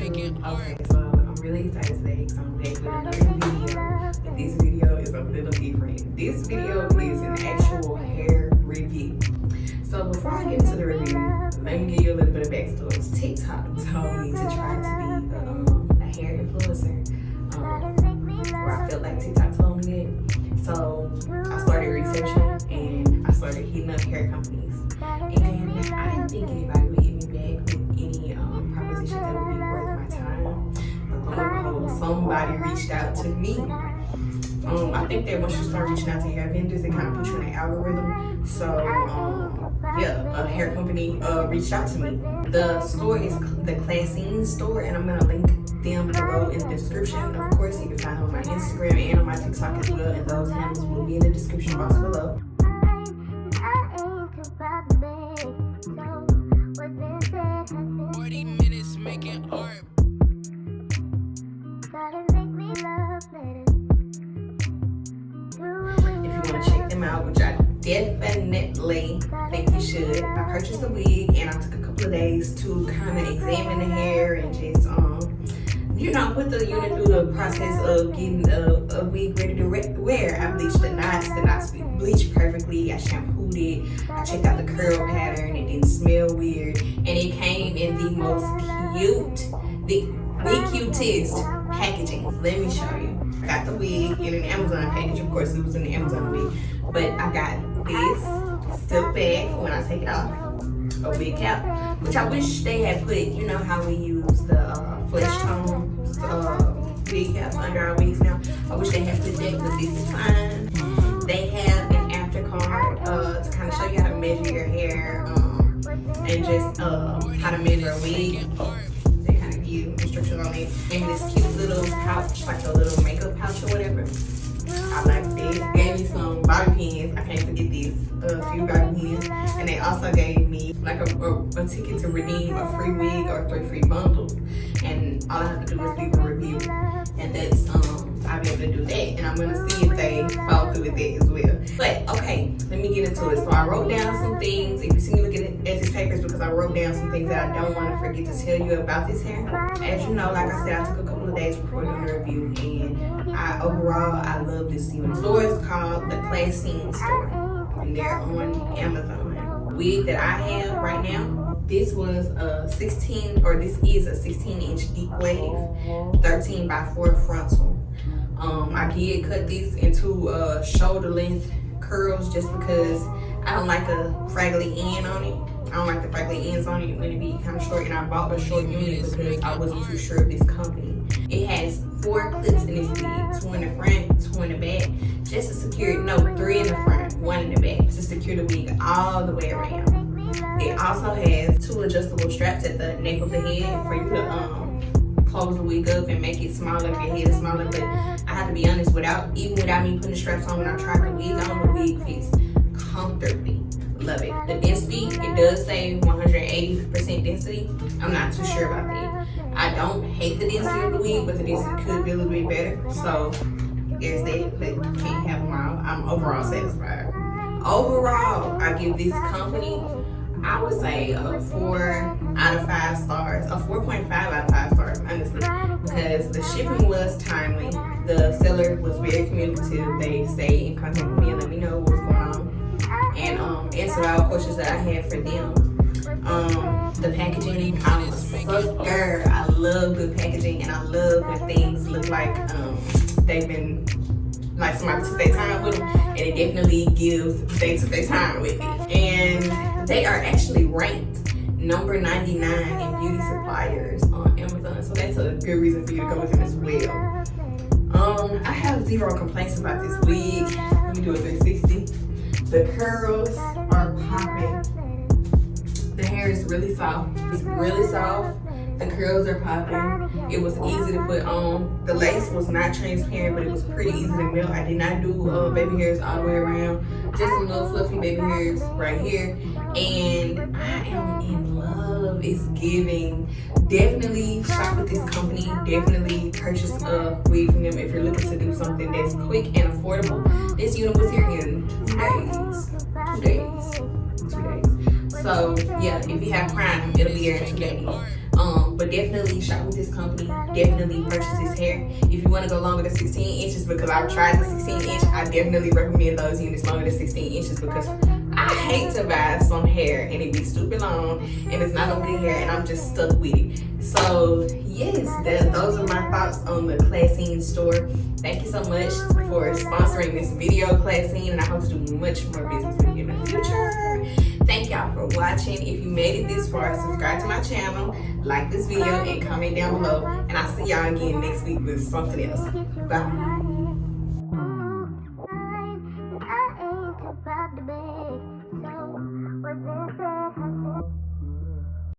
Okay, so I'm really excited today because I'm back with another video. But this video is a little different. This video is an actual hair review. So before I get into the review, let me give you a little bit of backstory. TikTok told me to try to be a hair influencer. Or I felt like TikTok told me that. So I started researching and I started hitting up hair companies. And I didn't think anybody would hit me back with any proposition that would be worth my time. But lo and behold, somebody reached out to me. I think that once you start reaching out to hair vendors, it kind of puts you in the algorithm. So yeah, a hair company reached out to me. The store is the CLASSINE store, and I'm gonna link them below in the description. Of course, you can find them on my Instagram and on my TikTok as well, and those handles will be in the description box below. 40 minutes making art. If you want to check them out, which I definitely think you should. I purchased a wig and I took a couple of days to kind of examine the hair and just you know, put the unit through the process of getting a wig ready to wear. I bleached the knots bleached perfectly. I shampooed it. I checked out the curl pattern. It didn't smell weird, and it came in the most the cutest packaging. Let me show you. I got the wig in an Amazon package. Of course, it was in the Amazon wig, but I got this silk bag for when I take it off, a wig cap, which I wish they had put. You know how we use the flesh tone wig caps under our wigs now. I wish they had put that, but this is fine. They have an after card to kind of show you how to measure your hair and just how to measure a wig. They kind of give you instructions on it. And this cute little pouch, like a little makeup pouch or whatever. I like this. Gave me some bobby pins. I can't forget these. A few bobby pins. And they also gave me like a ticket to redeem a free wig or 3 free bundles. And all I have to do is leave a review. And that's I'll be able to do that. And I'm gonna see if they follow through with that as well. But okay, let me get into it. So I wrote down some things. If you see me looking at these papers, because I wrote down some things that I don't want to forget to tell you about this hair. As you know, like I said, I took a couple of days before doing the review, and overall I love this unit. The store is called the CLASSINE store, and they're on Amazon. The wig that I have right now, this was a 16, or this is a 16-inch deep wave, 13 by 4 frontal. I did cut these into shoulder length curls just because I don't like a fraggly end on it. I don't like the fraggly ends on it when it be kind of short, and I bought a short unit because I wasn't too sure of this company. It has 4 clips in this wig, 2 in the front, 2 in the back, just to secure it. No, 3 in the front, 1 in the back, to secure the wig all the way around. It also has 2 adjustable straps at the nape of the head for you to close the wig up and make it smaller if your head is smaller. But I have to be honest, even without me putting the straps on, when I tried the wig on, the wig fits comfortably. Love it. The density, it does say 180% density. I'm not too sure about that. I don't hate the density of the wig, but the density could be a little bit better. So there's that, but you can't have them all. I'm overall satisfied. Overall, I give this company, I would say a 4 out of 5 stars, a 4.5 out of 5 stars, honestly, because the shipping was timely. The seller was very communicative. They stayed in contact with me and let me know what was going on, and answered all questions that I had for them. The packaging, I'm a sucker. I love good packaging, and I love when things look like they've been, like somebody took their time with them, and it definitely gives they took their time with it. And they are actually ranked number 99 in beauty suppliers on Amazon, so that's a good reason for you to go with them as well. I have 0 complaints about this wig. Let me do a 360. The curls are popping. The hair is really soft. It's really soft. The curls are popping. It was easy to put on. The lace was not transparent, but it was pretty easy to melt. I did not do baby hairs all the way around. Just some little fluffy baby hairs right here. And I am in love. It's giving. Definitely shop with this company. Definitely purchase a wig from them if you're looking to do something that's quick and affordable. This unit was here in 2 days. 2 days. 2 days. So yeah, if you have Prime, it'll be here in 2 days. But But definitely shop with this company. Definitely purchase this hair. If you want to go longer than 16 inches, because I've tried the 16 inch, I definitely recommend those units longer than 16 inches because I hate to buy some hair and it be stupid long and it's not no good hair and I'm just stuck with it. So yes, those are my thoughts on the CLASSINE store. Thank you so much for sponsoring this video, CLASSINE, and I hope to do much more business with you in the future. Thank y'all for watching. If you made it this far, subscribe to my channel, like this video, and comment down below. And I'll see y'all again next week with something else. Bye.